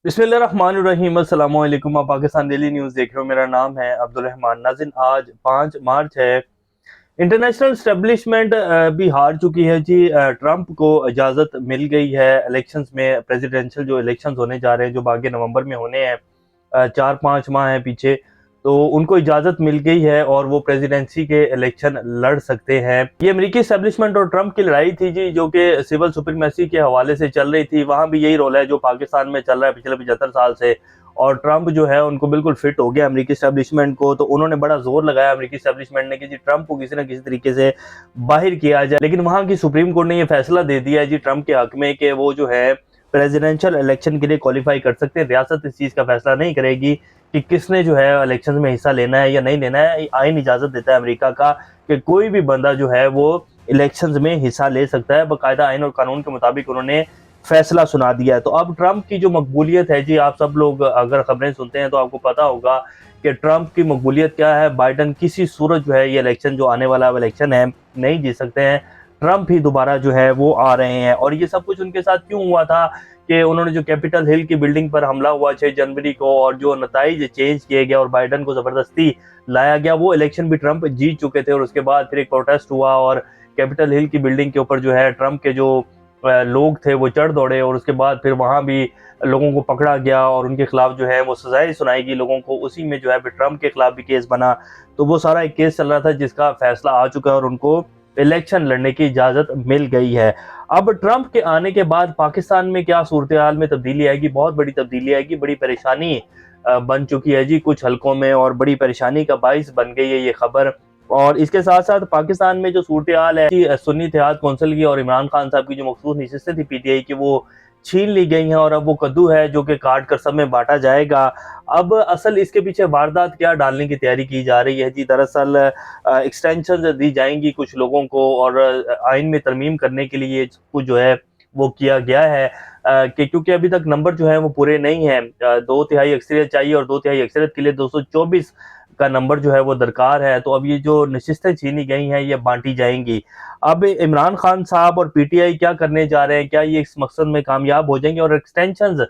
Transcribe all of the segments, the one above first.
बिस्मिल्लाहिर्रहमानिर्रहीम अस्सलाम वालेकुम। आप पाकिस्तान डेली न्यूज़ देख रहे हो। मेरा नाम है अब्दुल रहमान। नाज़रीन, आज 5 मार्च है। इंटरनेशनल स्टैब्लिशमेंट भी हार चुकी है जी। ट्रंप को इजाज़त मिल गई है इलेक्शंस में। प्रेसिडेंशियल जो इलेक्शंस होने जा रहे हैं, जो बाकी नवंबर में होने हैं, 4-5 माह हैं पीछे, तो उनको इजाज़त मिल गई है और वो प्रेसिडेंसी के इलेक्शन लड़ सकते हैं। ये अमेरिकी एस्टेब्लिशमेंट और ट्रंप की लड़ाई थी जी, जो कि सिविल सुप्रीमेसी के हवाले से चल रही थी। वहाँ भी यही रोल है जो पाकिस्तान में चल रहा है पिछले 75 साल से। और ट्रंप जो है उनको बिल्कुल फिट हो गया अमेरिकी एस्टेब्लिशमेंट को, तो उन्होंने बड़ा जोर लगाया अमेरिकी एस्टेब्लिशमेंट ने कि जी ट्रंप को किसी ना किसी तरीके से बाहर किया जाए। लेकिन वहाँ की सुप्रीम कोर्ट ने ये फैसला दे दिया है जी ट्रंप के हक में कि वो जो है प्रेसिडेंशियल इलेक्शन के लिए क्वालिफाई कर सकते हैं। रियासत इस चीज़ का फैसला नहीं करेगी कि किसने जो है इलेक्शन में हिस्सा लेना है या नहीं लेना है। आइन इजाज़त देता है अमेरिका का कि कोई भी बंदा जो है वो इलेक्शंस में हिस्सा ले सकता है। बाकायदा आइन और कानून के मुताबिक उन्होंने फैसला सुना दिया है। तो अब ट्रंप की जो मकबूलियत है जी, आप सब लोग अगर खबरें सुनते हैं तो आपको पता होगा कि ट्रंप की मकबूलियत क्या है। बाइडन किसी सूरत जो है ये इलेक्शन जो आने वाला इलेक्शन है नहीं जीत सकते हैं। ट्रंप ही दोबारा जो है वो आ रहे हैं। और ये सब कुछ उनके साथ क्यों हुआ था कि उन्होंने जो कैपिटल हिल की बिल्डिंग पर हमला हुआ 6 जनवरी को और जो नताइज चेंज किए गए और बाइडन को ज़बरदस्ती लाया गया, वो इलेक्शन भी ट्रंप जीत चुके थे। और उसके बाद फिर एक प्रोटेस्ट हुआ और कैपिटल हिल की बिल्डिंग के ऊपर जो है ट्रंप के जो लोग थे वो चढ़ दौड़े और उसके बाद फिर वहाँ भी लोगों को पकड़ा गया और उनके खिलाफ जो है वो सजाएं सुनाई गई लोगों को। उसी में जो है फिर ट्रंप के खिलाफ भी केस बना। तो वो सारा एक केस चल रहा था जिसका फैसला आ चुका है और उनको इलेक्शन लड़ने की इजाज़त मिल गई है। अब ट्रंप के आने के बाद पाकिस्तान में क्या सूरत हाल में तब्दीली आएगी? बहुत बड़ी तब्दीली आएगी। बड़ी परेशानी बन चुकी है जी कुछ हलकों में और बड़ी परेशानी का बाइस बन गई है ये खबर। और इसके साथ साथ पाकिस्तान में जो सूरत हाल है कि सुन्नी इत्तेहाद कौंसिल की और इमरान खान साहब की जो मखसूस नशिस्तें थी पीटीआई की, वो छीन ली गई हैं और अब वो कद्दू है जो कि काट कर सब में बांटा जाएगा। अब असल इसके पीछे वारदात क्या डालने की तैयारी की जा रही है जी। दरअसल एक्सटेंशन दी जाएंगी कुछ लोगों को और आइन में तरमीम करने के लिए कुछ जो है वो किया गया है कि क्योंकि अभी तक नंबर जो है वो पूरे नहीं है। 2/3 अक्सरियत चाहिए और 2/3 अक्सरियत के लिए 224 का नंबर जो है वो दरकार है। तो अब ये जो नशिस्तें छीनी गई हैं ये बांटी जाएंगी। अब इमरान खान साहब और पीटीआई क्या करने जा रहे हैं? क्या ये इस मकसद में कामयाब हो जाएंगे और एक्सटेंशन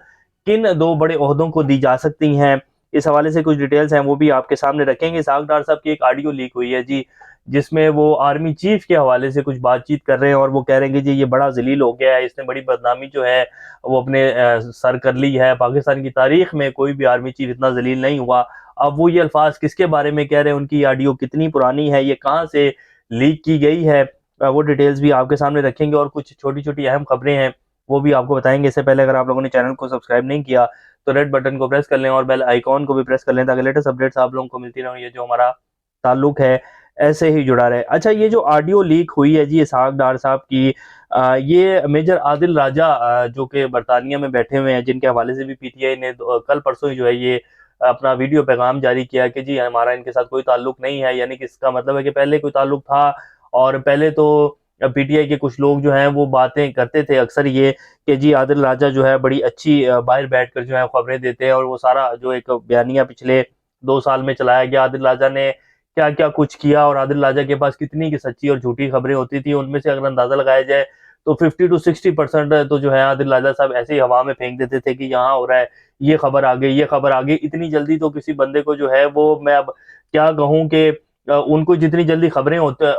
किन दो बड़े ओहदों को दी जा सकती हैं? इस हवाले से कुछ डिटेल्स हैं वो भी आपके सामने रखेंगे। इसहाक डार साहब की एक ऑडियो लीक हुई है जी, जिसमें वो आर्मी चीफ के हवाले से कुछ बातचीत कर रहे हैं और वो कह रहे हैं कि जी ये बड़ा जलील हो गया है, इसने बड़ी बदनामी जो है वो अपने सर कर ली है। पाकिस्तान की तारीख में कोई भी आर्मी चीफ इतना जलील नहीं हुआ। अब वो ये अल्फाज किसके बारे में कह रहे हैं, उनकी ऑडियो कितनी पुरानी है, ये कहाँ से लीक की गई है, वो डिटेल्स भी आपके सामने रखेंगे। और कुछ छोटी छोटी अहम खबरें हैं वो भी आपको बताएंगे। इससे पहले अगर आप लोगों ने चैनल को सब्सक्राइब नहीं किया तो रेड बटन को प्रेस कर लें और बेल आइकॉन को भी प्रेस कर लें ताकि लेटेस्ट अपडेट्स आप लोगों को मिलती रहें। ये जो हमारा ताल्लुक है ऐसे ही जुड़ा रहे। अच्छा, ये जो ऑडियो लीक हुई है जी इसहाक डार साहब की, ये मेजर आदिल राजा जो कि बरतानिया में बैठे हुए हैं, जिनके हवाले से भी पीटीआई ने कल परसों ही जो है ये अपना वीडियो पैगाम जारी किया कि जी हमारा इनके साथ कोई ताल्लुक नहीं है। यानी कि इसका मतलब है कि पहले कोई ताल्लुक था और पहले तो पीटीआई के कुछ लोग जो हैं वो बातें करते थे अक्सर ये कि जी आदिल राजा जो है बड़ी अच्छी बाहर बैठकर जो है खबरें देते हैं। और वो सारा जो एक बयानिया पिछले 2 साल में चलाया गया, आदिल राजा ने क्या क्या कुछ किया और आदिल राजा के पास कितनी की सच्ची और झूठी खबरें होती थी, उनमें से अगर अंदाजा लगाया जाए तो 50 to 60% तो जो है आदिल राजा साहब ऐसे ही हवा में फेंक देते थे कि यहाँ हो रहा है, ये खबर आ गई, ये खबर आ गई। इतनी जल्दी तो किसी बंदे को जो है वो मैं अब क्या कहूँ कि उनको जितनी जल्दी खबरें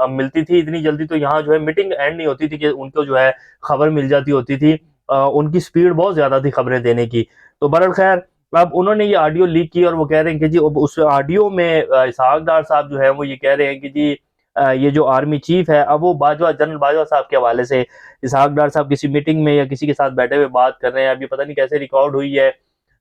मिलती थी, इतनी जल्दी तो यहाँ जो है मीटिंग एंड नहीं होती थी कि उनको जो है खबर मिल जाती होती थी। उनकी स्पीड बहुत ज्यादा थी खबरें देने की। तो बहरहाल खैर, अब उन्होंने ये ऑडियो लीक की और वो कह रहे हैं कि जी उस ऑडियो में इसहाक डार साहब जो है वो ये कह रहे हैं कि जी ये जो आर्मी चीफ है, अब वो बाजवा जनरल बाजवा साहब के हवाले से इसहाक डार साहब किसी मीटिंग में या किसी के साथ बैठे हुए बात कर रहे हैं। अभी पता नहीं कैसे रिकॉर्ड हुई है,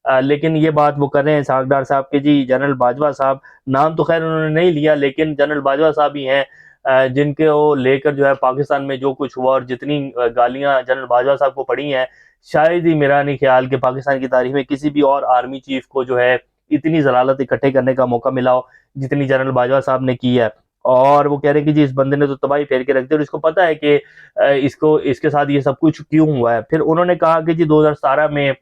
लेकिन ये बात वो कर रहे हैं इसहाक डार साहब के जी जनरल बाजवा साहब, नाम तो खैर उन्होंने नहीं लिया लेकिन जनरल बाजवा साहब ही हैं जिनके वो लेकर जो है पाकिस्तान में जो कुछ हुआ और जितनी गालियां जनरल बाजवा साहब को पड़ी हैं, शायद ही मेरा नहीं ख्याल कि पाकिस्तान की तारीख में किसी भी और आर्मी चीफ को जो है इतनी जलालत इकट्ठे करने का मौका मिला हो जितनी जनरल बाजवा साहब ने की है। और वो कह रहे हैं कि जी इस बंदे ने तो तबाही फेर के रख दी और इसको पता है कि इसको इसके साथ ये सब कुछ क्यों हुआ है। फिर उन्होंने कहा कि जी 2017 में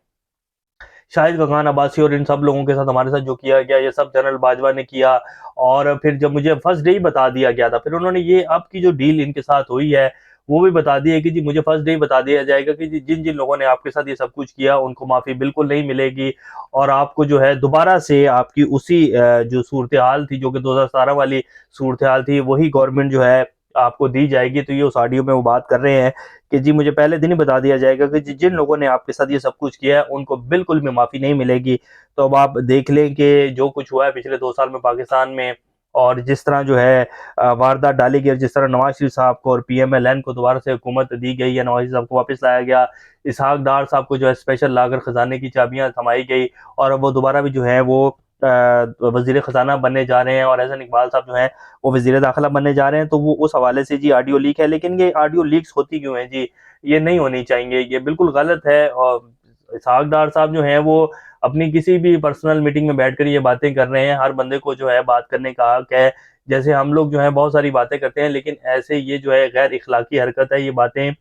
शाहिद गखान अब्बासी और इन सब लोगों के साथ हमारे साथ जो किया गया ये सब जनरल बाजवा ने किया। और फिर जब मुझे फर्स्ट डे ही बता दिया गया था, फिर उन्होंने ये अब की जो डील इनके साथ हुई है वो भी बता दिए कि जी मुझे फर्स्ट डे ही बता दिया जाएगा कि जी जिन जिन लोगों ने आपके साथ ये सब कुछ किया उनको माफ़ी बिल्कुल नहीं मिलेगी, और आपको जो है दोबारा से आपकी उसी जो सूरत हाल थी, जो कि 2017 वाली सूरत हाल थी, वही गवर्नमेंट जो है आपको दी जाएगी। तो ये उस ऑडियो में वो बात कर रहे हैं कि जी मुझे पहले दिन ही बता दिया जाएगा कि जिन लोगों ने आपके साथ ये सब कुछ किया है उनको बिल्कुल भी माफ़ी नहीं मिलेगी। तो अब आप देख लें कि जो कुछ हुआ है पिछले 2 साल में पाकिस्तान में, और जिस तरह जो है वारदात डाली गई, जिस तरह नवाज शरीफ साहब को और पीएमएलएन को दोबारा से हुकूमत दी गई है, नवाज शरीफ साहब को वापस लाया गया, इसहाक डार साहब को जो है स्पेशल लाकर खजाने की चाबियां थमाई गई, और अब वो दोबारा भी जो है वो वजीर खजाना बनने जा रहे हैं, और एहसन इकबाल साहब जो हैं वो वजीर दाखिला बनने जा रहे हैं। तो वो उस हवाले से जी ऑडियो लीक है, लेकिन ये ऑडियो लीक्स होती क्यों है जी, ये नहीं होनी चाहिए, ये बिल्कुल गलत है। और इसहाक डार साहब जो हैं वो अपनी किसी भी पर्सनल मीटिंग में बैठकर ये बातें कर रहे हैं, हर बंदे को जो है बात करने का हक है। जैसे हम लोग जो है बहुत सारी बातें करते हैं, लेकिन ऐसे ये जो है गैर इखलाकी हरकत है, ये बातें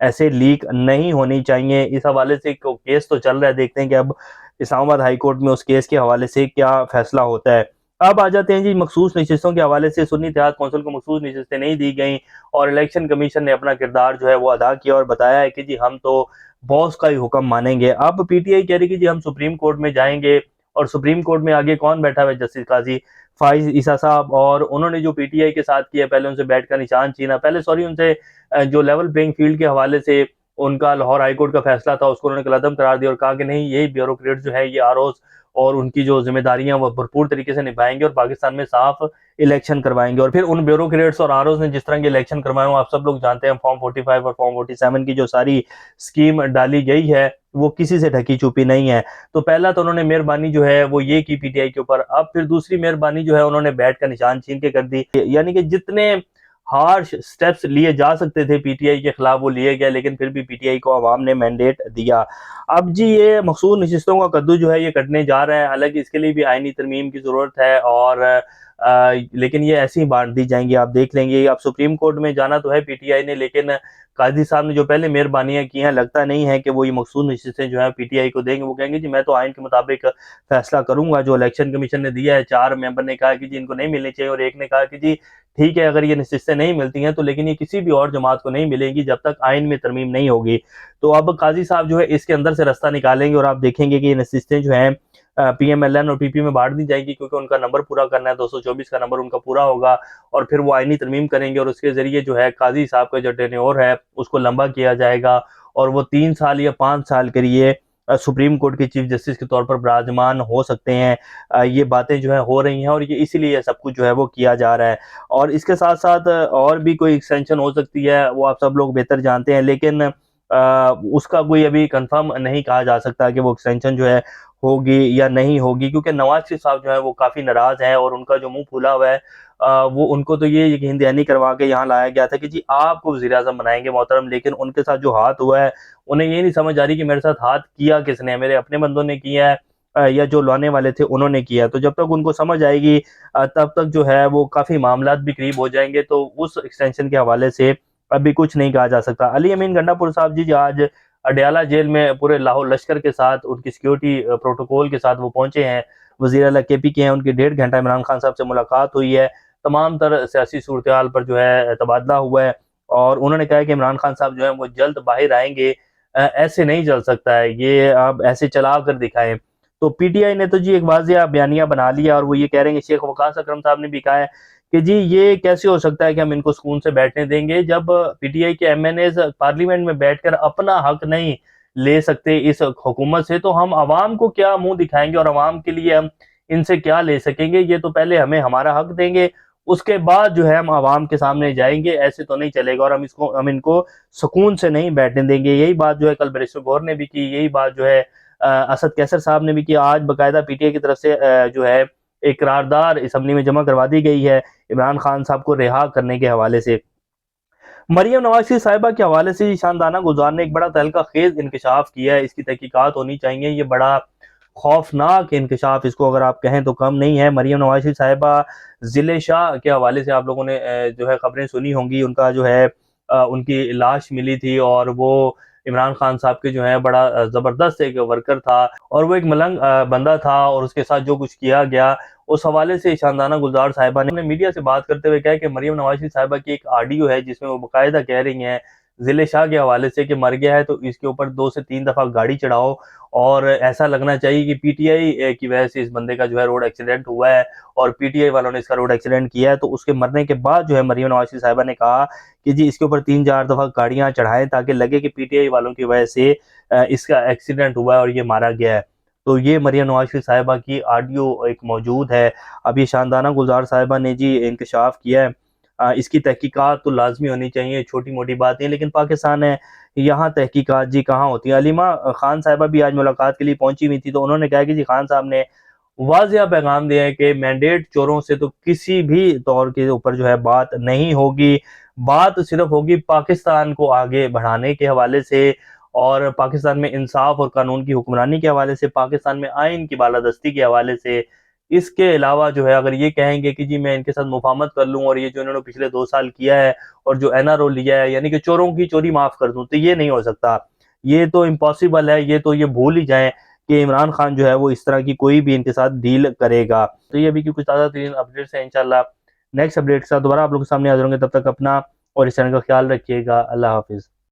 ऐसे लीक नहीं होनी चाहिए। इस हवाले से केस तो चल रहा है, देखते हैं कि अब इस्लामाबाद हाई कोर्ट में उस केस के हवाले से क्या फैसला होता है। अब आ जाते हैं जी मखसूस नशिस्तों के हवाले से। सुन्नी इत्तेहाद कौंसिल को मखसूस नशिस्तें नहीं दी गई, और इलेक्शन कमीशन ने अपना किरदार जो है वो अदा किया और बताया है कि जी हम तो बॉस का ही हुक्म मानेंगे। अब पीटीआई कह रही कि जी हम सुप्रीम कोर्ट में जाएंगे, और सुप्रीम कोर्ट में आगे कौन बैठा हुआ है, जस्टिस काजी फाइज ईसा साहब, और उन्होंने जो पीटीआई के साथ किया, पहले उनसे बैठ का निशान छीना, पहले सॉरी उनसे जो लेवल प्लेइंग फील्ड के हवाले से उनका लाहौर हाईकोर्ट का फैसला था उसको उन्होंने कलअदम करार दिया और कहा कि नहीं, यही ब्यूरोक्रेट जो है ये आरओज और उनकी जो जिम्मेदारियां वो भरपूर तरीके से निभाएंगे और पाकिस्तान में साफ इलेक्शन करवाएंगे। और फिर उन ब्यूरोक्रेट्स और आरओज ने जिस तरह के इलेक्शन करवाए, आप सब लोग जानते हैं, फॉर्म 45 और फॉर्म 47 की जो सारी स्कीम डाली गई है वो किसी से ढकी छुपी नहीं है। तो पहला तो उन्होंने मेहरबानी जो है वो ये की पीटीआई के ऊपर, अब फिर दूसरी मेहरबानी जो है उन्होंने बैट का निशान छीन के कर दी। यानी कि जितने हार्श स्टेप्स लिए जा सकते थे पीटीआई के खिलाफ वो लिए गए, लेकिन फिर भी पीटीआई को अवाम ने मैंडेट दिया। अब जी ये मखसूस नशिस्तों का कद्दू जो है ये कटने जा रहा है, हालांकि इसके लिए भी आईनी तरमीम की जरूरत है, और लेकिन ये ऐसी ही बांट दी जाएंगी, आप देख लेंगे। अब सुप्रीम कोर्ट में जाना तो है पीटीआई ने, लेकिन काजी साहब ने जो पहले मेहरबानियां की हैं, लगता नहीं है कि वो ये मखसूस नशिस्तें जो है पीटीआई को देंगे। वो कहेंगे जी मैं तो आइन के मुताबिक फैसला करूंगा, जो इलेक्शन कमीशन ने दिया है। 4 मेंबर ने कहा कि जी इनको नहीं मिलनी चाहिए, और एक ने कहा कि जी ठीक है अगर ये नशिस्तें नहीं मिलती हैं तो, लेकिन ये किसी भी और जमात को नहीं मिलेंगी जब तक आइन में तरमीम नहीं होगी। तो अब काजी साहब जो है इसके अंदर से रास्ता निकालेंगे, और आप देखेंगे कि ये नशिस्तें जो हैं पीएमएलएन और पीपी में बांट दी जाएगी, क्योंकि उनका नंबर पूरा करना है, 224 का नंबर उनका पूरा होगा, और फिर वो आईनी तरमीम करेंगे, और उसके जरिए जो है काजी साहब का जो टेन्योर है उसको लंबा किया जाएगा, और वो 3 साल या 5 साल के लिए सुप्रीम कोर्ट के चीफ जस्टिस के तौर पर विराजमान हो सकते हैं। ये बातें जो है हो रही हैं, और ये इसीलिए सब कुछ जो है वो किया जा रहा है। और इसके साथ साथ और भी कोई एक्सटेंशन हो सकती है, वो आप सब लोग बेहतर जानते हैं, लेकिन उसका कोई अभी कंफर्म नहीं कहा जा सकता कि वो एक्सटेंशन जो है होगी या नहीं होगी, क्योंकि नवाज शरीफ साहब जो है वो काफी नाराज हैं, और उनका जो मुंह फूला हुआ है, वो उनको तो ये यकीन दहानी करवा के यहाँ लाया गया था कि जी आपको वज़ीर आज़म बनाएंगे मोहतरम, लेकिन उनके साथ जो हाथ हुआ है उन्हें ये नहीं समझ आ रही कि मेरे साथ हाथ किया किसने, मेरे अपने बंदों ने किया है या जो लाने वाले थे उन्होंने किया। तो जब तक उनको समझ आएगी तब तक जो है वो काफी मामलात भी करीब हो जाएंगे। तो उस एक्सटेंशन के हवाले से अभी कुछ नहीं कहा जा सकता। अली अमीन गंडापुर साहब जी आज अडयाला जेल में पूरे लाहौर लश्कर के साथ, उनकी सिक्योरिटी प्रोटोकॉल के साथ वो पहुंचे हैं। वज़ीर आला केपी के हैं, उनकी 1.5 घंटा इमरान खान साहब से मुलाकात हुई है, तमाम तर सियासी सूरत हाल पर जो है तबादला हुआ है, और उन्होंने कहा है कि इमरान खान साहब जो है वो जल्द बाहर आएंगे। ऐसे नहीं चल सकता है, ये आप ऐसे चला कर दिखाएं। तो पीटीआई ने तो जी एक वाज़िया बयानिया बना लिया, और वो ये कह रहे हैं कि शेख वकास अकरम साहब ने भी कहा है कि जी ये कैसे हो सकता है कि हम इनको सुकून से बैठने देंगे, जब पीटीआई के एमएनएज पार्लियामेंट में बैठकर अपना हक नहीं ले सकते इस हुकूमत से, तो हम आवाम को क्या मुंह दिखाएंगे, और आवाम के लिए हम इनसे क्या ले सकेंगे। ये तो पहले हमें हमारा हक देंगे, उसके बाद जो है हम आवाम के सामने जाएंगे, ऐसे तो नहीं चलेगा, और हम इनको सुकून से नहीं बैठने देंगे। यही बात जो है कल बैरिस्टर गौहर ने भी की, यही बात जो है असद कैसर साहब ने भी की। आज बाकायदा पीटीआई की तरफ से जो है एक करारदार असम्बली में जमा करवा दी गई है इमरान खान साहब को रिहा करने के हवाले से। मरियम नवाज की साहिबा के हवाले से शानदाना गुजार ने एक बड़ा तहलका खेज इंकशाफ किया है, इसकी तहकीकात होनी चाहिए। ये बड़ा खौफनाक इंकशाफ, इसको अगर आप कहें तो कम नहीं है। मरियम नवाज साहिबा जिले शाह के हवाले से आप लोगों ने जो है खबरें सुनी होंगी। उनका जो है उनकी लाश मिली थी, और वो इमरान खान साहब के जो है बड़ा ज़बरदस्त एक वर्कर था और वो एक मलंग बंदा था और उसके साथ जो कुछ किया गया उस हवाले से शानदाना गुलजार साहिबा ने मीडिया से बात करते हुए कहा कि मरियम नवाज साहिबा की एक ऑडियो है जिसमें वो बाकायदा कह रही हैं जिले शाह के हवाले से कि मर गया है तो इसके ऊपर 2 से 3 दफा गाड़ी चढ़ाओ और ऐसा लगना चाहिए कि पीटीआई की वजह से इस बंदे का जो है रोड एक्सीडेंट हुआ है और पीटीआई वालों ने इसका रोड एक्सीडेंट किया है। तो उसके मरने के बाद जो है मरियम नवाज साहिबा ने कहा कि जी इसके ऊपर 3-4 दफा गाड़ियां चढ़ाएं ताकि लगे कि पीटीआई वालों की वजह से इसका एक्सीडेंट हुआ है और ये मारा गया है। तो ये मरियम नवाज साहिबा की ऑडियो एक मौजूद है। अब ये शानदाना गुलजार साहिबा ने जी इंकशाफ किया है। इसकी तहकीकात तो लाजमी होनी चाहिए, छोटी मोटी बातें, लेकिन पाकिस्तान है यहाँ तहकीकात जी कहाँ होती है। अलीमा खान साहिबा भी आज मुलाकात के लिए पहुंची हुई थी तो उन्होंने कहा कि जी खान साहब ने वाज़िया पैगाम दिया है कि मैंडेट चोरों से तो किसी भी तौर के ऊपर जो है बात नहीं होगी। बात सिर्फ होगी पाकिस्तान को आगे बढ़ाने के हवाले से और पाकिस्तान में इंसाफ और कानून की हुक्मरानी के हवाले से, पाकिस्तान में आइन की बालादस्ती के हवाले से। इसके अलावा जो है अगर ये कहेंगे कि जी मैं इनके साथ मुफाहमत कर लूँ और ये जो इन्होंने पिछले 2 साल किया है और जो एनआरओ लिया है यानी कि चोरों की चोरी माफ़ कर दूँ, तो ये नहीं हो सकता। ये तो इम्पॉसिबल है, ये तो ये भूल ही जाएँ कि इमरान खान जो है वो इस तरह की कोई भी इनके साथ डील करेगा। तो ये अभी की कुछ ताज़ा तरीन अपडेट्स हैं। इंशाल्लाह नेक्स्ट अपडेट के साथ दोबारा आप लोगों के सामने हाज़िर होंगे। तब तक अपना और इस चैनल का ख्याल रखिएगा। अल्लाह हाफ़िज़।